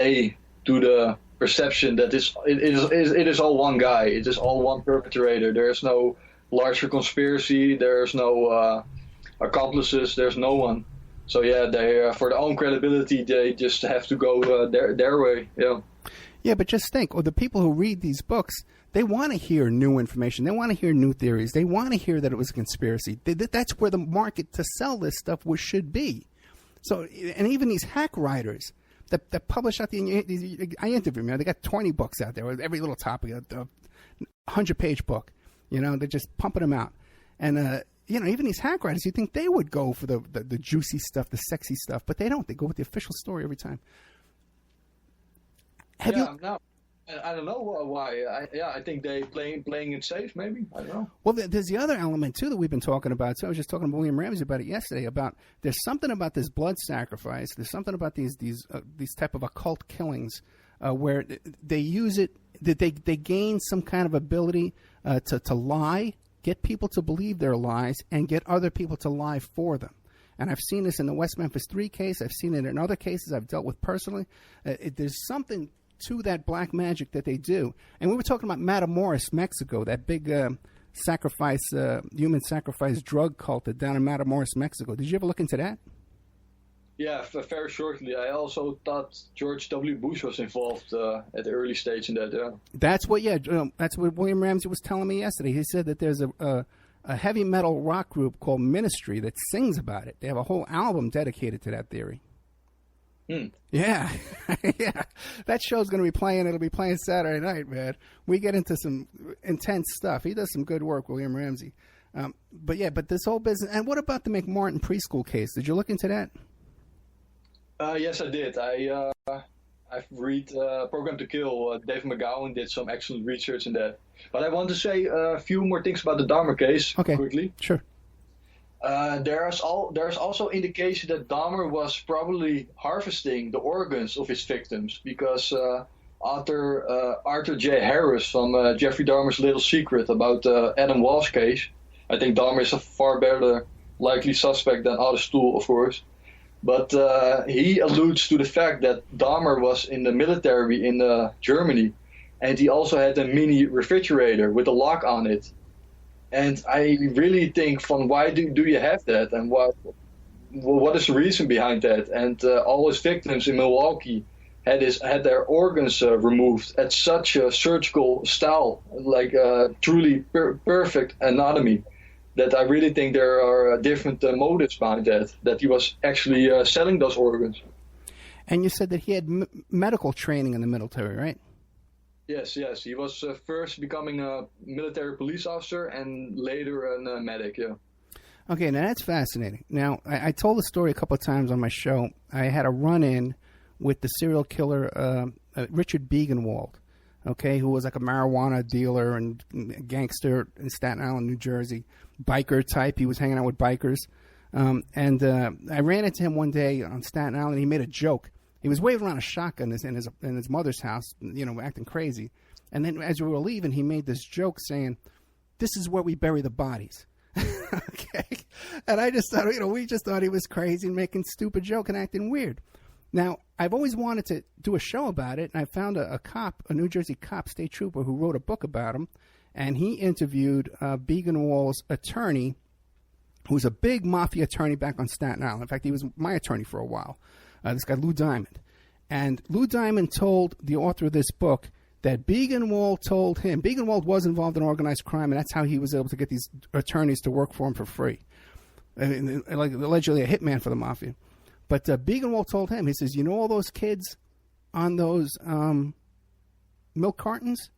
to the perception that it is all one guy. It is all one perpetrator. There is no larger conspiracy. There's no accomplices. There's no one. So yeah, they for their own credibility, they just have to go their way. Yeah. Yeah, but just think, the people who read these books, they want to hear new information. They want to hear new theories. They want to hear that it was a conspiracy. That's where the market to sell this stuff should be. So, and even these hack writers that publish out I interview them. They got 20 books out there with every little topic, a 100-page book. They're just pumping them out. And, even these hack writers, you think they would go for the juicy stuff, the sexy stuff, but they don't. They go with the official story every time. No, I don't know why. I think they playing it safe. Maybe I don't know. Well, there's the other element too that we've been talking about. So I was just talking to William Ramsey about it yesterday. About there's something about this blood sacrifice. There's something about these type of occult killings where they use it. That they gain some kind of ability to lie, get people to believe their lies, and get other people to lie for them. And I've seen this in the West Memphis 3 case. I've seen it in other cases I've dealt with personally. There's something to that black magic that they do. And we were talking about Matamoros, Mexico, that big human sacrifice drug cult down in Matamoros, Mexico. Did you ever look into that? Yeah, very shortly. I also thought George W. Bush was involved at the early stage in that. Yeah. That's what William Ramsey was telling me yesterday. He said that there's a heavy metal rock group called Ministry that sings about it. They have a whole album dedicated to that theory. Yeah. Yeah. That show's going to be playing. It'll be playing Saturday night, man. We get into some intense stuff. He does some good work, William Ramsey. But this whole business. And what about the McMartin preschool case? Did you look into that? Yes, I did. I've read Program to Kill. Dave McGowan did some excellent research in that. But I want to say a few more things about the Dahmer case quickly. Sure. There's also indication that Dahmer was probably harvesting the organs of his victims because Arthur J. Harris from Jeffrey Dahmer's Little Secret about Adam Walsh case. I think Dahmer is a far better likely suspect than Otto Stool, of course. But he alludes to the fact that Dahmer was in the military in Germany, and he also had a mini refrigerator with a lock on it. And I really think, why do you have that, and what is the reason behind that? And all his victims in Milwaukee had their organs removed at such a surgical style, like truly perfect anatomy, that I really think there are different motives behind that. That he was actually selling those organs. And you said that he had medical training in the military, right? Yes. He was first becoming a military police officer and later a medic, yeah. Okay, now that's fascinating. Now, I told the story a couple of times on my show. I had a run-in with the serial killer Richard Biegenwald, okay, who was like a marijuana dealer and gangster in Staten Island, New Jersey, biker type. He was hanging out with bikers. And I ran into him one day on Staten Island. He made a joke. He was waving around a shotgun in his mother's house, acting crazy. And then as we were leaving, he made this joke saying, "This is where we bury the bodies." Okay. And I just thought, we just thought he was crazy and making stupid joke and acting weird. Now, I've always wanted to do a show about it, and I found a New Jersey cop, state trooper, who wrote a book about him, and he interviewed Biegenwald's attorney, who's a big mafia attorney back on Staten Island. In fact, he was my attorney for a while. This guy, Lou Diamond. And Lou Diamond told the author of this book that Biegenwald told him, Biegenwald was involved in organized crime, and that's how he was able to get these attorneys to work for him for free. Like allegedly a hitman for the mafia. But Biegenwald told him, he says, all those kids on those milk cartons?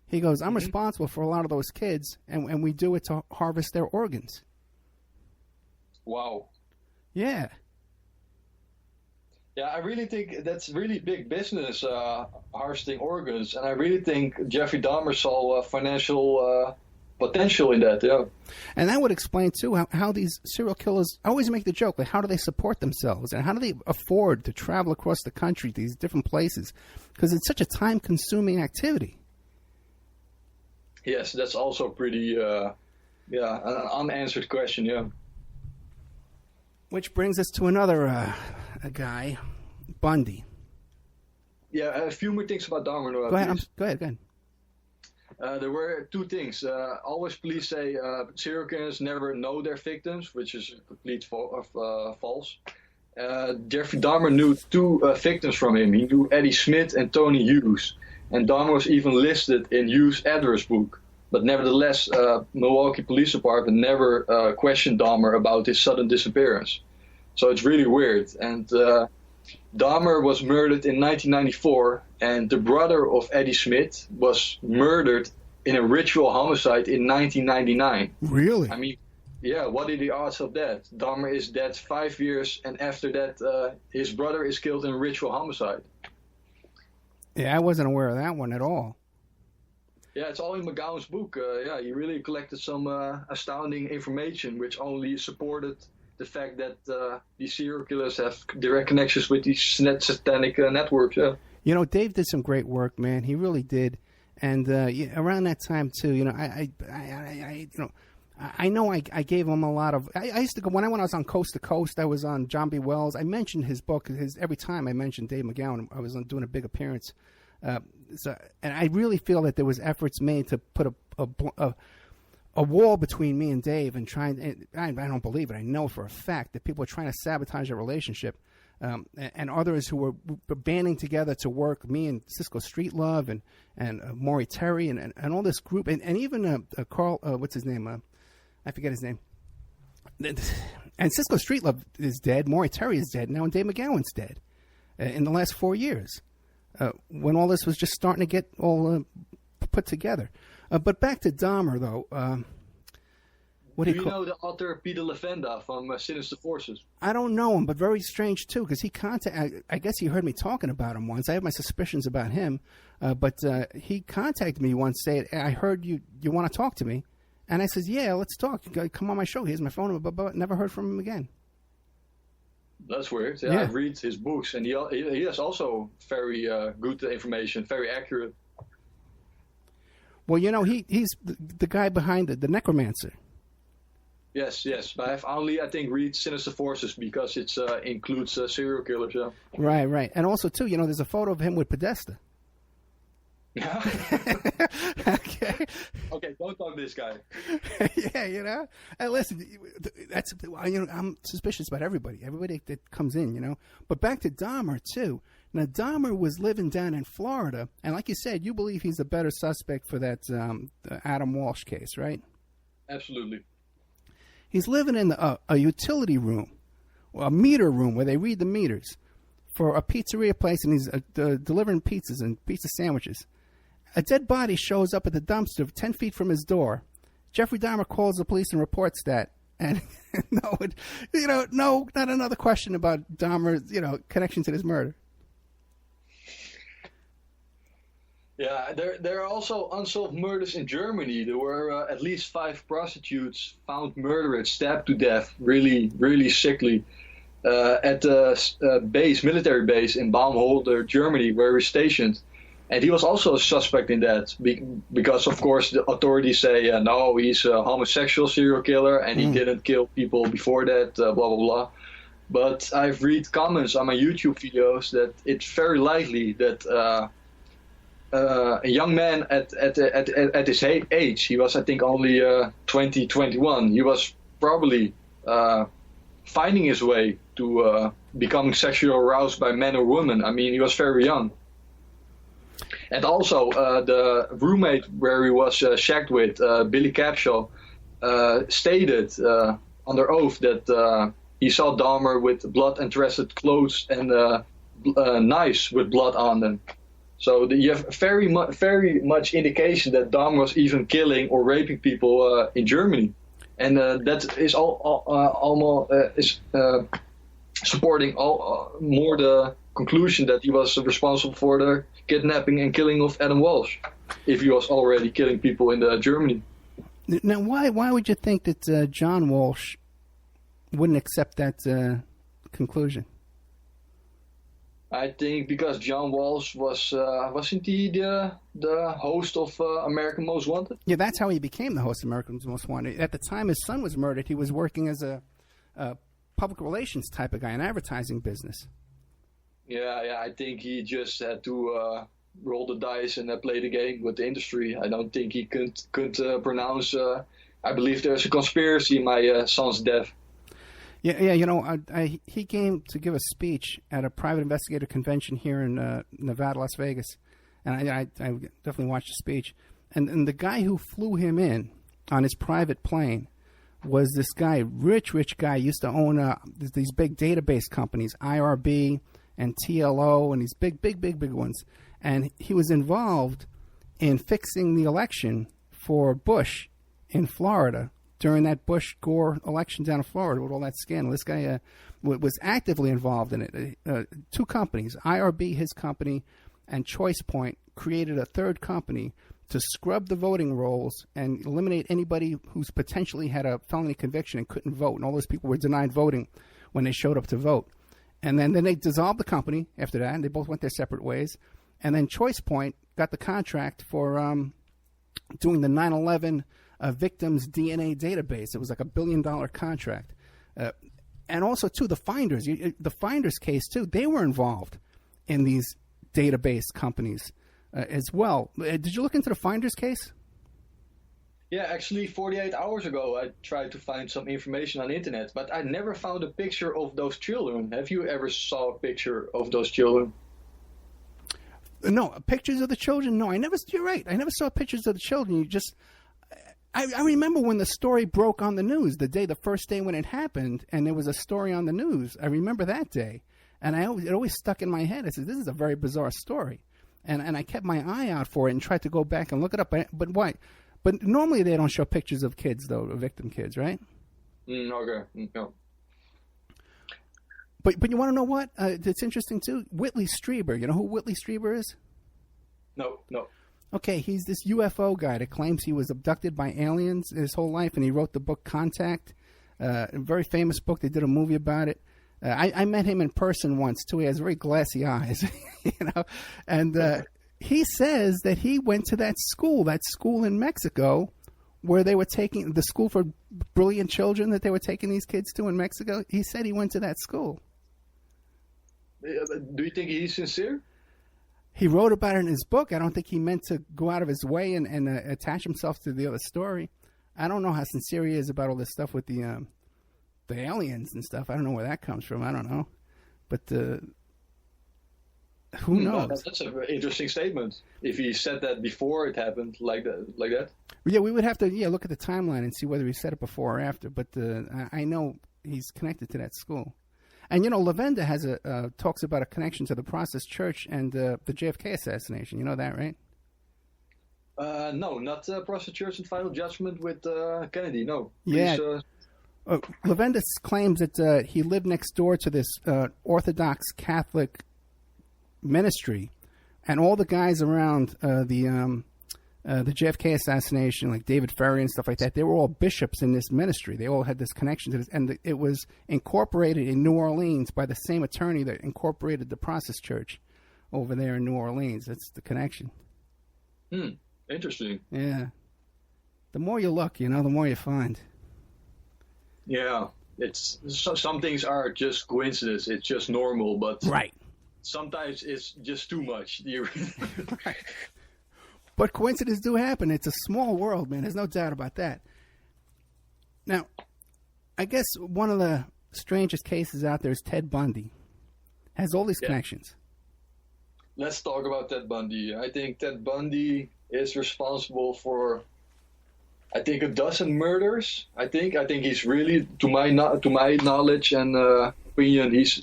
He goes, I'm responsible for a lot of those kids, and we do it to harvest their organs. Wow. Yeah. Yeah, I really think that's really big business, harvesting organs. And I really think Jeffrey Dahmer saw financial potential in that, yeah. And that would explain, too, how these serial killers always make the joke, like, how do they support themselves? And how do they afford to travel across the country to these different places? Because it's such a time-consuming activity. Yes, that's also pretty, an unanswered question, yeah. Which brings us to another a guy, Bundy. Yeah, a few more things about Dahmer. Go ahead. Go ahead. There were two things. Always police say serial killers never know their victims, which is complete false. Jeffrey Dahmer knew two victims from him. He knew Eddie Smith and Tony Hughes. And Dahmer was even listed in Hughes' address book. But nevertheless, Milwaukee Police Department never questioned Dahmer about his sudden disappearance. So it's really weird. And Dahmer was murdered in 1994, and the brother of Eddie Smith was murdered in a ritual homicide in 1999. Really? I mean, yeah, what are the odds of that? Dahmer is dead 5 years, and after that, his brother is killed in a ritual homicide. Yeah, I wasn't aware of that one at all. Yeah, it's all in McGowan's book. Yeah, he really collected some astounding information, which only supported the fact that these serial killers have direct connections with these satanic networks. Yeah. You know, Dave did some great work, man. He really did. And around that time too, you know, I know I gave him a lot of. I used to go when I was on Coast to Coast. I was on John B. Wells. I mentioned his book. Every time I mentioned Dave McGowan, I was doing a big appearance. And I really feel that there was efforts made to put a wall between me and Dave, and I don't believe it. I know for a fact that people are trying to sabotage their relationship, and others who were banding together to work. Me and Cisco Street Love and Maury Terry and all this group, and even Carl, what's his name? I forget his name. And Cisco Street Love is dead. Maury Terry is dead now, and Dave McGowan's dead in the last 4 years. When all this was just starting to get all put together. But back to Dahmer, though. Do you know the author Peter Levenda from Sinister Forces? I don't know him, but very strange, too, because I guess he heard me talking about him once. I have my suspicions about him, but he contacted me once, saying, I heard you want to talk to me. And I says, yeah, let's talk. Come on my show. Here's my phone number, but never heard from him again. That's weird. Yeah, I read his books, and he has also very good information, very accurate. Well, you know, he's the guy behind the Necromancer. Yes. But I've only, I think, read Sinister Forces because it includes serial killers. Yeah. Right. And also, too, you know, there's a photo of him with Podesta. Yeah. Okay, don't talk to this guy. Yeah, you know. And listen, I'm suspicious about everybody that comes in, you know. But back to Dahmer too. Now Dahmer was living down in Florida, and like you said, you believe he's a better suspect for that Adam Walsh case, right? Absolutely. He's living in a utility room, a meter room where they read the meters for a pizzeria place, and he's delivering pizzas and pizza sandwiches. A dead body shows up at the dumpster 10 feet from his door. Jeffrey Dahmer calls the police and reports that. And not another question about Dahmer's, connection to this murder. Yeah, there are also unsolved murders in Germany. There were at least 5 prostitutes found murdered, stabbed to death, really, really sickly, at the military base in Baumholder, Germany, where he's stationed. And he was also a suspect in that because, of course, the authorities say, no, he's a homosexual serial killer and he didn't kill people before that, blah, blah, blah. But I've read comments on my YouTube videos that it's very likely that a young man at his age, he was, I think, only 20, 21, he was probably finding his way to becoming sexually aroused by men or women. I mean, he was very young. And also, the roommate where he was shacked with, Billy Capshaw, stated under oath that he saw Dahmer with blood-encrusted clothes and knives with blood on them. So you have very much indication that Dahmer was even killing or raping people in Germany, and that is almost supporting more the conclusion that he was responsible for the kidnapping and killing of Adam Walsh, if he was already killing people in Germany. Now, why would you think that John Walsh wouldn't accept that conclusion? I think because John Walsh wasn't he the host of American Most Wanted? Yeah, that's how he became the host of America's Most Wanted. At the time his son was murdered, he was working as a public relations type of guy, an advertising business. Yeah. I think he just had to roll the dice and play the game with the industry. I don't think he could pronounce. I believe there's a conspiracy in my son's death. Yeah. You know, he came to give a speech at a private investigator convention here in Nevada, Las Vegas, and I definitely watched the speech. And the guy who flew him in on his private plane was this guy, rich guy, used to own these big database companies, IRB and TLO, and these big ones. And he was involved in fixing the election for Bush in Florida during that Bush-Gore election down in Florida with all that scandal. This guy was actively involved in it. Two companies, IRB, his company, and Choice Point, created a third company to scrub the voting rolls and eliminate anybody who's potentially had a felony conviction and couldn't vote. And all those people were denied voting when they showed up to vote. And then they dissolved the company after that, and they both went their separate ways. And then Choice Point got the contract for doing the 9/11 victims' DNA database. It was like $1 billion contract. And also, too, the Finders case, too, they were involved in these database companies as well. Did you look into the Finders case? Yeah, actually 48 hours ago I tried to find some information on the internet, but I never found a picture of those children. Have you ever saw a picture of those children? No, pictures of the children? No, you're right. I never saw pictures of the children. I remember when the story broke on the news, the first day when it happened, and there was a story on the news. I remember that day. And it always stuck in my head. I said, this is a very bizarre story. And I kept my eye out for it and tried to go back and look it up. But why? But normally they don't show pictures of kids, though, of victim kids, right? Okay. No. But you want to know what? It's interesting, too. Whitley Strieber. You know who Whitley Strieber is? No. Okay, he's this UFO guy that claims he was abducted by aliens his whole life, and he wrote the book Contact, a very famous book. They did a movie about it. I met him in person once, too. He has very glassy eyes, and he says that he went to that school in Mexico where they were taking the school for brilliant children that they were taking these kids to in Mexico. He said he went to that school. Do you think he's sincere? He wrote about it in his book. I don't think he meant to go out of his way and attach himself to the other story. I don't know how sincere he is about all this stuff with the aliens and stuff. I don't know where that comes from. I don't know. But who knows? That's a very interesting statement. If he said that before it happened, like that. Yeah, we would have to look at the timeline and see whether he said it before or after. But I know he's connected to that school. And, Lavenda has talks about a connection to the Process Church and the JFK assassination. You know that, right? No, not Process Church and Final Judgment with Kennedy, no. Yeah. Please, Lavenda claims that he lived next door to this Orthodox Catholic ministry, and all the guys around the JFK assassination, like David Ferry and stuff like that, they were all bishops in this ministry. They all had this connection to this, and it was incorporated in New Orleans by the same attorney that incorporated the Process Church over there in New Orleans. That's the connection. Interesting. Yeah. The more you look, the more you find. Yeah, some things are just coincidence. It's just normal, but right. Sometimes it's just too much. Right. But coincidences do happen. It's a small world, man. There's no doubt about that. Now, I guess one of the strangest cases out there is Ted Bundy. Has all these connections. Let's talk about Ted Bundy. I think Ted Bundy is responsible for, a dozen murders. I think he's really, to my knowledge and opinion, he's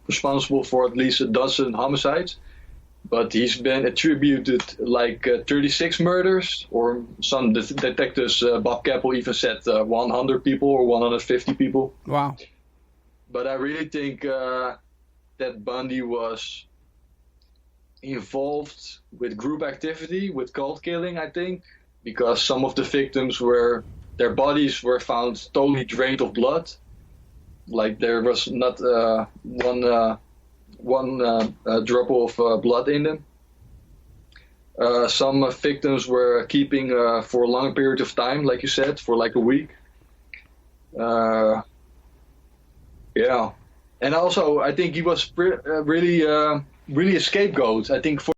responsible for at least a dozen homicides. But he's been attributed 36 murders, or some detectives, Bob Keppel even said 100 people or 150 people. Wow. But I really think that Bundy was involved with group activity, with cult killing, I think, because some of the victims their bodies were found totally drained of blood. Like there was not one drop of blood in them. Some victims were keeping for a long period of time, like you said, for like a week. Yeah. And also, I think he was really a scapegoat. I think for